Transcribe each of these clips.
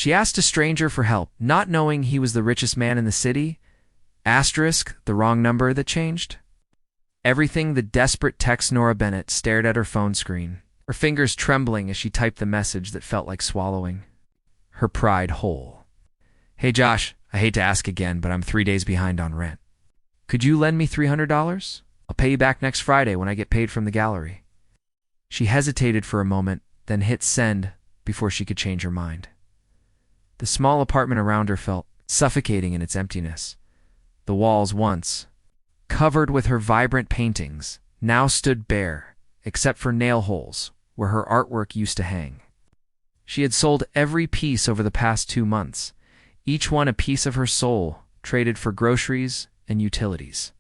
She asked a stranger for help, not knowing he was the richest man in the city. Asterisk, the wrong number that changed. Everything the desperate text. Nora Bennett stared at her phone screen, her fingers trembling as she typed the message that felt like swallowing her pride whole. Hey Josh, I hate to ask again, but I'm 3 days behind on rent. Could you lend me $300? I'll pay you back next Friday when I get paid from the gallery. She hesitated for a moment, then hit send before she could change her mind. The small apartment around her felt suffocating in its emptiness. The walls, once covered with her vibrant paintings, now stood bare, except for nail holes where her artwork used to hang. She had sold every piece over the past 2 months, each one a piece of her soul, traded for groceries and utilities.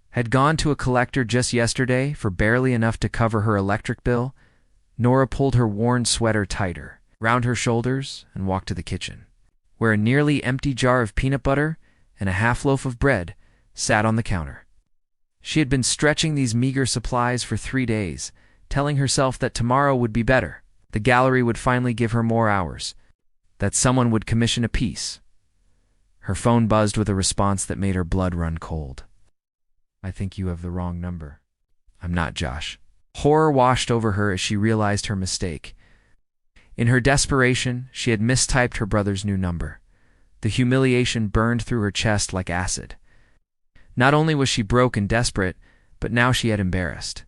Had gone to a collector just yesterday for barely enough to cover her electric bill. Nora pulled her worn sweater tighter round her shoulders and walked to the kitchen, where a nearly empty jar of peanut butter and a half loaf of bread sat on the counter. She had been stretching these meager supplies for 3 days, telling herself that tomorrow would be better. The gallery would finally give her more hours, that someone would commission a piece. Her phone buzzed with a response that made her blood run cold. I think you have the wrong number. I'm not Josh. Horror washed over her as she realized her mistake. In her desperation, she had mistyped her brother's new number. The humiliation burned through her chest like acid. Not only was she broke and desperate, but now she had embarrassed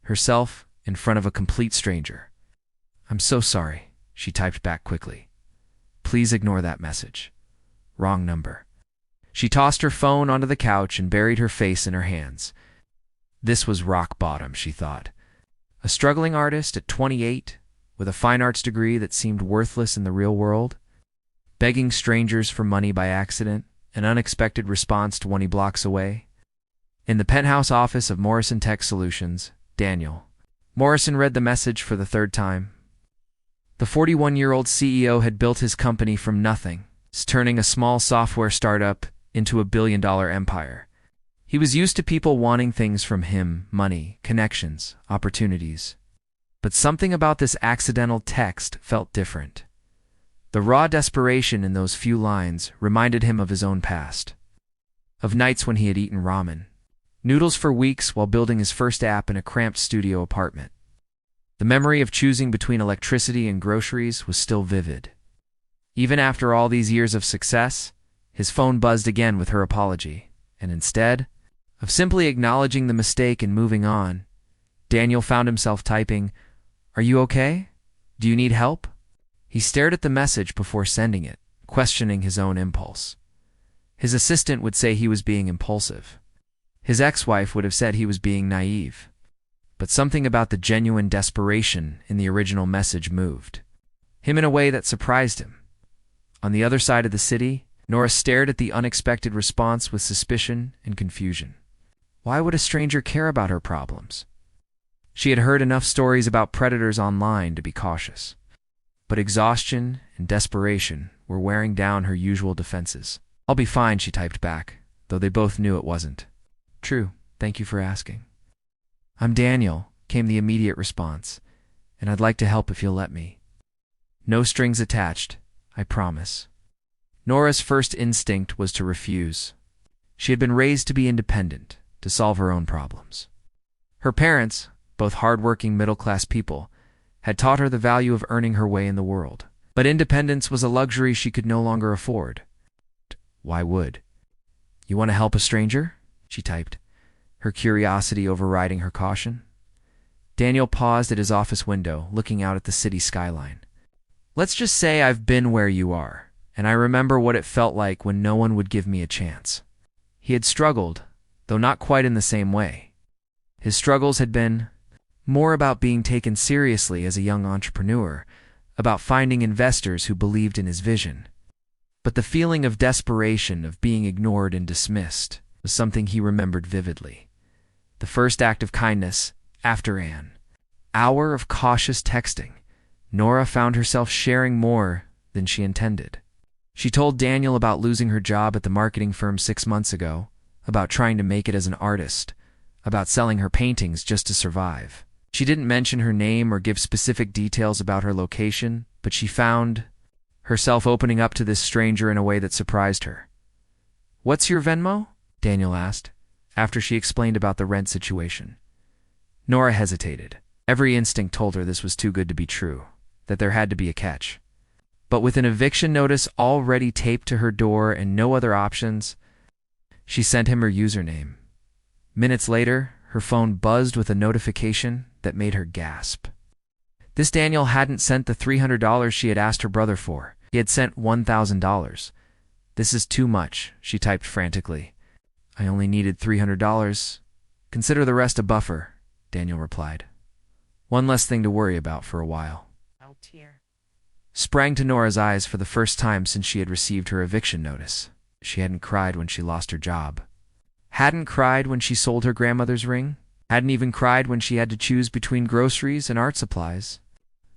herself in front of a complete stranger. I'm so sorry, she typed back quickly. Please ignore that message. Wrong number. She tossed her phone onto the couch and buried her face in her hands. This was rock bottom, she thought. A struggling artist at 28, with a fine arts degree that seemed worthless in the real world, begging strangers for money by accident, an unexpected response 20 blocks away. In the penthouse office of Morrison Tech Solutions, Daniel Morrison read the message for the 3rd time. The 41-year-old CEO had built his company from nothing, turning a small software startup into a billion-dollar empire. He was used to people wanting things from him: money, connections, opportunities. But something about this accidental text felt different. The raw desperation in those few lines reminded him of his own past, of nights when he had eaten ramen noodles for weeks while building his first app in a cramped studio apartment. The memory of choosing between electricity and groceries was still vivid. Even after all these years of success, his phone buzzed again with her apology, and instead of simply acknowledging the mistake and moving on, Daniel found himself typing, "Are you okay? Do you need help?" He stared at the message before sending it, questioning his own impulse. His assistant would say he was being impulsive. His ex-wife would have said he was being naive. But something about the genuine desperation in the original message moved him in a way that surprised him. On the other side of the city, Nora stared at the unexpected response with suspicion and confusion. Why would a stranger care about her problems? She had heard enough stories about predators online to be cautious. But exhaustion and desperation were wearing down her usual defenses. I'll be fine, she typed back, though they both knew it wasn't. True, thank you for asking. I'm Daniel, came the immediate response, and I'd like to help if you'll let me. No strings attached, I promise. Nora's first instinct was to refuse. She had been raised to be independent, to solve her own problems. Her parents, both hard-working middle-class people, had taught her the value of earning her way in the world. But independence was a luxury she could no longer afford. Why would? You want to help a stranger? She typed, her curiosity overriding her caution. Daniel paused at his office window, looking out at the city skyline. Let's just say I've been where you are, and I remember what it felt like when no one would give me a chance. He had struggled, though not quite in the same way. His struggles had been more about being taken seriously as a young entrepreneur, about finding investors who believed in his vision. But the feeling of desperation, of being ignored and dismissed, was something he remembered vividly. The first act of kindness, after an hour of cautious texting, Nora found herself sharing more than she intended. She told Daniel about losing her job at the marketing firm 6 months ago, about trying to make it as an artist, about selling her paintings just to survive. She didn't mention her name or give specific details about her location, but she found herself opening up to this stranger in a way that surprised her. "What's your Venmo?" Daniel asked, after she explained about the rent situation. Nora hesitated. Every instinct told her this was too good to be true, that there had to be a catch. But with an eviction notice already taped to her door and no other options, she sent him her username. Minutes later, her phone buzzed with a notification that made her gasp. This Daniel hadn't sent the $300 she had asked her brother for. He had sent $1,000. "This is too much," she typed frantically. "I only needed $300. Consider the rest a buffer," Daniel replied. "One less thing to worry about for a while." Oh, tear. Sprang to Nora's eyes for the first time since she had received her eviction notice. She hadn't cried when she lost her job. Hadn't cried when she sold her grandmother's ring. Hadn't even cried when she had to choose between groceries and art supplies.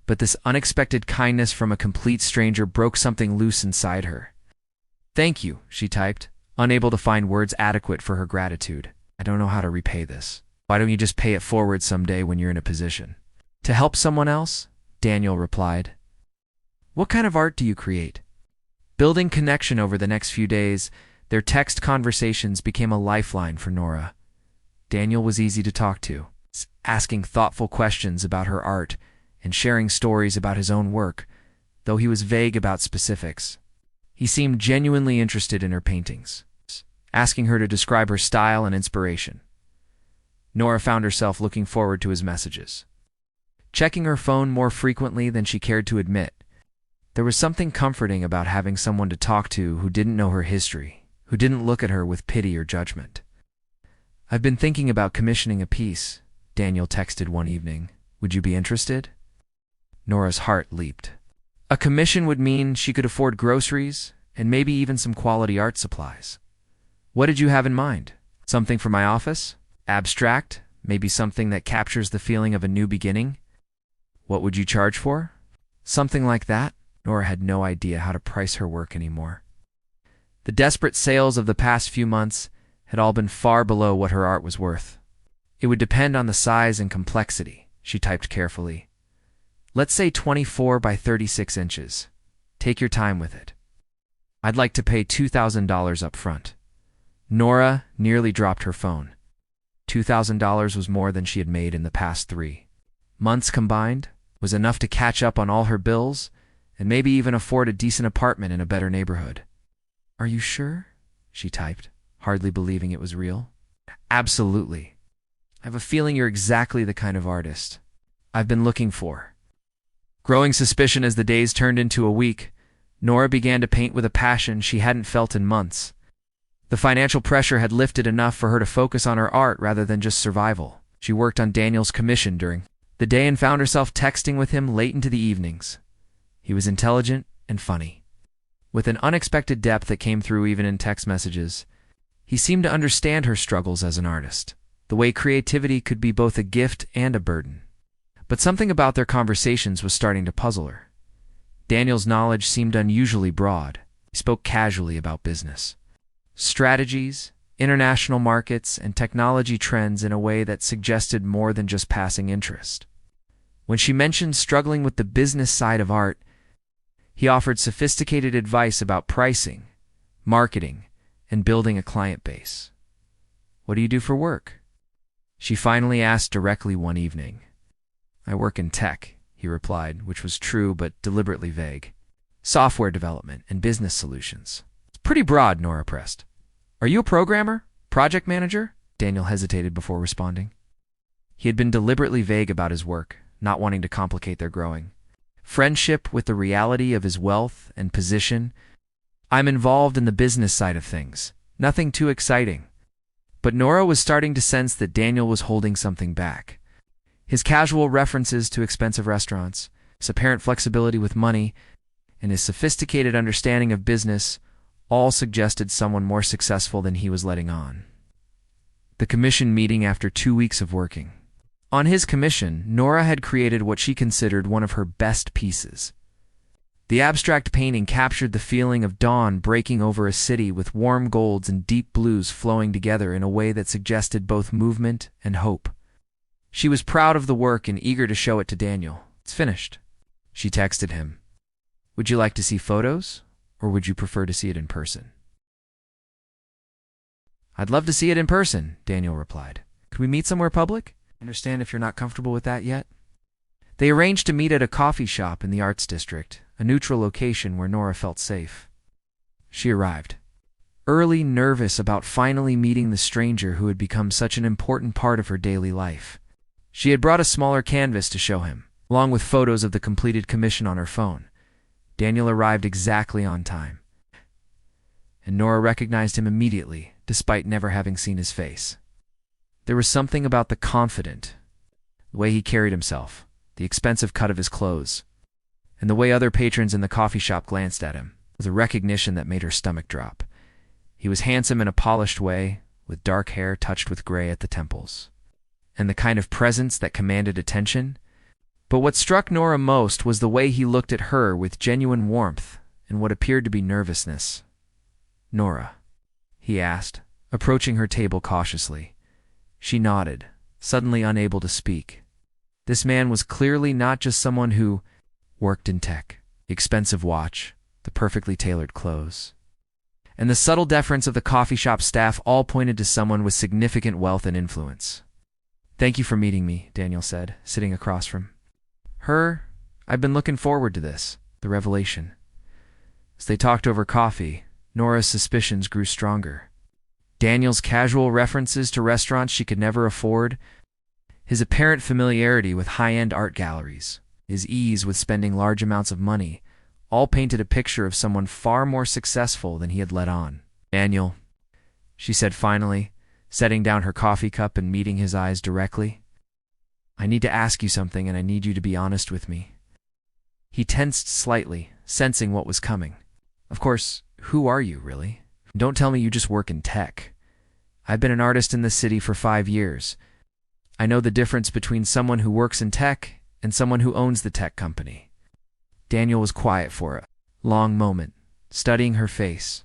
But this unexpected kindness from a complete stranger broke something loose inside her. "Thank you," she typed, unable to find words adequate for her gratitude. "I don't know how to repay this. Why don't you just pay it forward someday when you're in a position to help someone else?" Daniel replied. "What kind of art do you create?" Building connection over the next few days, their text conversations became a lifeline for Nora. Daniel was easy to talk to, asking thoughtful questions about her art and sharing stories about his own work, though he was vague about specifics. He seemed genuinely interested in her paintings, asking her to describe her style and inspiration. Nora found herself looking forward to his messages, checking her phone more frequently than she cared to admit. There was something comforting about having someone to talk to who didn't know her history, who didn't look at her with pity or judgment. "I've been thinking about commissioning a piece," Daniel texted one evening. "Would you be interested?" Nora's heart leaped. A commission would mean she could afford groceries and maybe even some quality art supplies. "What did you have in mind? Something for my office? Abstract? Maybe something that captures the feeling of a new beginning? What would you charge for?" Something like that? Nora had no idea how to price her work anymore. The desperate sales of the past few months had all been far below what her art was worth. "It would depend on the size and complexity," she typed carefully. "Let's say 24 by 36 inches. Take your time with it. I'd like to pay $2,000 up front." Nora nearly dropped her phone. $2,000 was more than she had made in the past 3 months combined, was enough to catch up on all her bills and maybe even afford a decent apartment in a better neighborhood. "Are you sure?" she typed, hardly believing it was real. "Absolutely. I have a feeling you're exactly the kind of artist I've been looking for." Growing suspicion as the days turned into a week, Nora began to paint with a passion she hadn't felt in months. The financial pressure had lifted enough for her to focus on her art rather than just survival. She worked on Daniel's commission during the day and found herself texting with him late into the evenings. He was intelligent and funny, with an unexpected depth that came through even in text messages. He seemed to understand her struggles as an artist, the way creativity could be both a gift and a burden. But something about their conversations was starting to puzzle her. Daniel's knowledge seemed unusually broad. He spoke casually about business, strategies, international markets, and technology trends in a way that suggested more than just passing interest. When she mentioned struggling with the business side of art, he offered sophisticated advice about pricing, marketing, and building a client base. "What do you do for work?" she finally asked directly one evening. "I work in tech," he replied, which was true but deliberately vague. "Software development and business solutions." "It's pretty broad," Nora pressed. "Are you a programmer? Project manager?" Daniel hesitated before responding. He had been deliberately vague about his work, not wanting to complicate their growing friendship with the reality of his wealth and position. "I'm involved in the business side of things. Nothing too exciting." But Nora was starting to sense that Daniel was holding something back. His casual references to expensive restaurants, his apparent flexibility with money, and his sophisticated understanding of business all suggested someone more successful than he was letting on. The commission meeting after 2 weeks of working. On his commission, Nora had created what she considered one of her best pieces. The abstract painting captured the feeling of dawn breaking over a city with warm golds and deep blues flowing together in a way that suggested both movement and hope. She was proud of the work and eager to show it to Daniel. "It's finished," she texted him. Would you like to see photos, or would you prefer to see it in person? I'd love to see it in person, Daniel replied. Could we meet somewhere public? Understand if you're not comfortable with that yet? They arranged to meet at a coffee shop in the Arts District, a neutral location where Nora felt safe. She arrived, early, nervous about finally meeting the stranger who had become such an important part of her daily life. She had brought a smaller canvas to show him, along with photos of the completed commission on her phone. Daniel arrived exactly on time, and Nora recognized him immediately, despite never having seen his face. There was something about the confident, the way he carried himself, the expensive cut of his clothes, and the way other patrons in the coffee shop glanced at him, with a recognition that made her stomach drop. He was handsome in a polished way, with dark hair touched with gray at the temples, and the kind of presence that commanded attention. But what struck Nora most was the way he looked at her with genuine warmth and what appeared to be nervousness. "Nora?" he asked, approaching her table cautiously. She nodded, suddenly unable to speak. This man was clearly not just someone who worked in tech. The expensive watch, the perfectly tailored clothes, and the subtle deference of the coffee shop staff all pointed to someone with significant wealth and influence. "Thank you for meeting me," Daniel said, sitting across from her. "I've been looking forward to this, the revelation." As they talked over coffee, Nora's suspicions grew stronger. Daniel's casual references to restaurants she could never afford, his apparent familiarity with high-end art galleries, his ease with spending large amounts of money, all painted a picture of someone far more successful than he had let on. "Daniel," she said finally, setting down her coffee cup and meeting his eyes directly. "I need to ask you something, and I need you to be honest with me." He tensed slightly, sensing what was coming. "Of course, who are you, really? Don't tell me you just work in tech. I've been an artist in this city for 5 years. I know the difference between someone who works in tech and someone who owns the tech company." Daniel was quiet for a long moment, studying her face.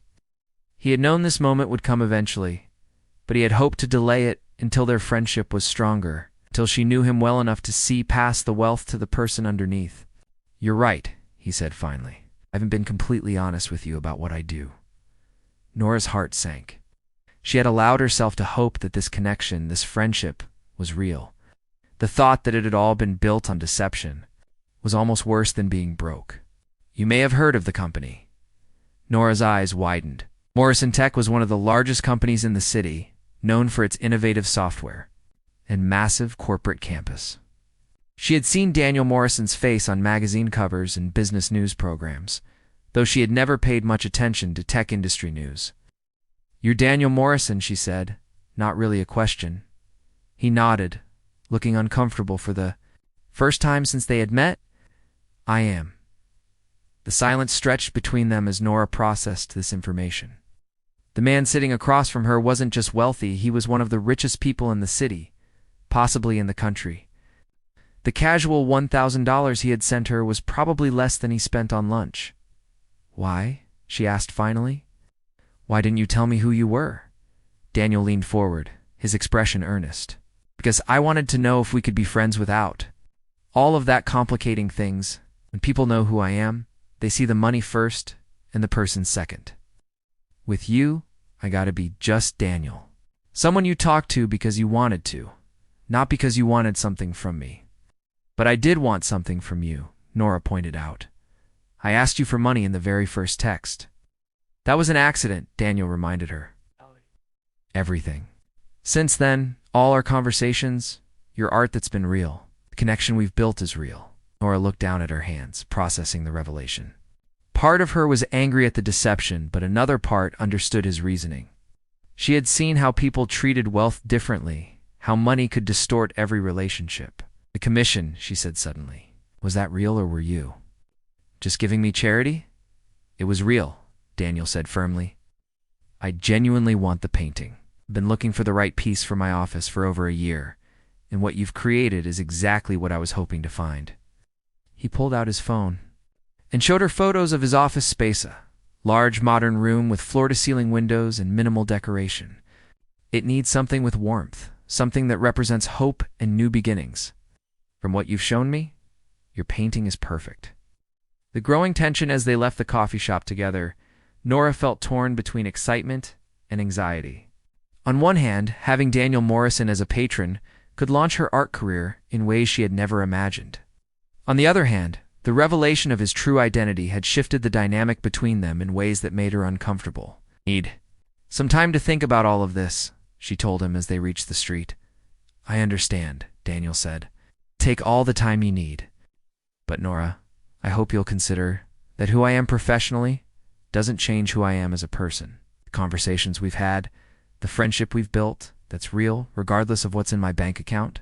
He had known this moment would come eventually, but he had hoped to delay it until their friendship was stronger, till she knew him well enough to see past the wealth to the person underneath. "You're right," he said finally. "I haven't been completely honest with you about what I do." Nora's heart sank. She had allowed herself to hope that this connection, this friendship, was real. The thought that it had all been built on deception was almost worse than being broke. "You may have heard of the company." Nora's eyes widened. Morrison Tech was one of the largest companies in the city, known for its innovative software and massive corporate campus. She had seen Daniel Morrison's face on magazine covers and business news programs, though she had never paid much attention to tech industry news. "You're Daniel Morrison," she said, not really a question. He nodded, looking uncomfortable for the first time since they had met. "I am." The silence stretched between them as Nora processed this information. The man sitting across from her wasn't just wealthy, he was one of the richest people in the city, possibly in the country. The casual $1,000 he had sent her was probably less than he spent on lunch. "Why?" she asked finally. "Why didn't you tell me who you were?" Daniel leaned forward, his expression earnest. "Because I wanted to know if we could be friends without all of that complicating things. When people know who I am, they see the money first and the person second. With you, I gotta be just Daniel. Someone you talk to because you wanted to, not because you wanted something from me." "But I did want something from you," Nora pointed out. "I asked you for money in the very first text." "That was an accident," Daniel reminded her. "Everything. Since then, all our conversations, your art that's been real, the connection we've built is real." Nora looked down at her hands, processing the revelation. Part of her was angry at the deception, but another part understood his reasoning. She had seen how people treated wealth differently, how money could distort every relationship. "The commission," she said suddenly. "Was that real or were you just giving me charity?" "It was real," Daniel said firmly. "I genuinely want the painting. I've been looking for the right piece for my office for over a year, and what you've created is exactly what I was hoping to find." He pulled out his phone and showed her photos of his office space, a large modern room with floor-to-ceiling windows and minimal decoration. "It needs something with warmth, something that represents hope and new beginnings. From what you've shown me, your painting is perfect." The growing tension as they left the coffee shop together, Nora felt torn between excitement and anxiety. On one hand, having Daniel Morrison as a patron could launch her art career in ways she had never imagined. On the other hand, the revelation of his true identity had shifted the dynamic between them in ways that made her uncomfortable. "Need some time to think about all of this," she told him as they reached the street. "I understand," Daniel said. "Take all the time you need. But Nora, I hope you'll consider that who I am professionally doesn't change who I am as a person. The conversations we've had, the friendship we've built, that's real, regardless of what's in my bank account."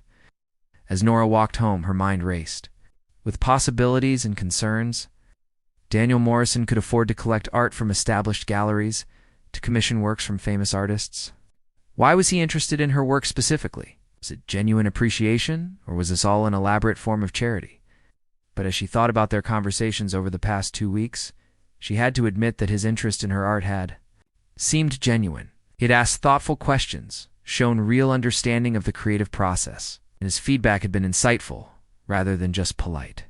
As Nora walked home, her mind raced. With possibilities and concerns, Daniel Morrison could afford to collect art from established galleries, to commission works from famous artists. Why was he interested in her work specifically? Was it genuine appreciation, or was this all an elaborate form of charity? But as she thought about their conversations over the past 2 weeks, she had to admit that his interest in her art had seemed genuine. He had asked thoughtful questions, shown real understanding of the creative process, and his feedback had been insightful, rather than just polite.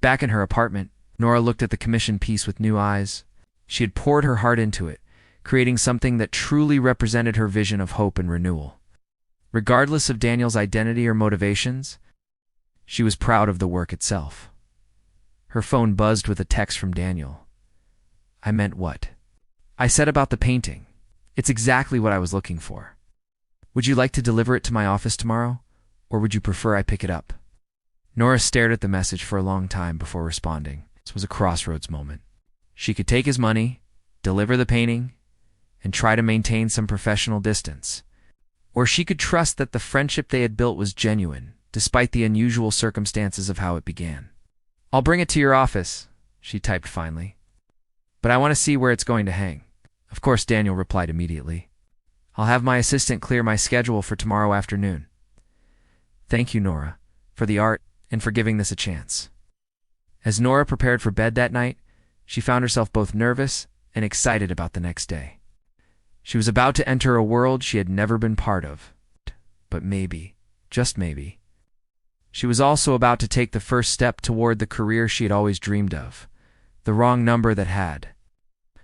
Back in her apartment, Nora looked at the commissioned piece with new eyes. She had poured her heart into it, creating something that truly represented her vision of hope and renewal. Regardless of Daniel's identity or motivations, she was proud of the work itself. Her phone buzzed with a text from Daniel. "I meant what I said about the painting. It's exactly what I was looking for. Would you like to deliver it to my office tomorrow, or would you prefer I pick it up?" Nora stared at the message for a long time before responding. This was a crossroads moment. She could take his money, deliver the painting, and try to maintain some professional distance. Or she could trust that the friendship they had built was genuine, despite the unusual circumstances of how it began. "I'll bring it to your office," she typed finally. "But I want to see where it's going to hang." "Of course," Daniel replied immediately. "I'll have my assistant clear my schedule for tomorrow afternoon." "Thank you, Nora, for the art and for giving this a chance." As Nora prepared for bed that night, she found herself both nervous and excited about the next day. She was about to enter a world she had never been part of. But maybe, just maybe, she was also about to take the first step toward the career she had always dreamed of. The wrong number that had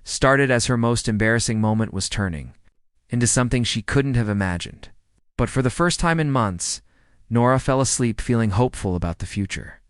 started as her most embarrassing moment was turning into something she couldn't have imagined. But for the first time in months, Nora fell asleep feeling hopeful about the future.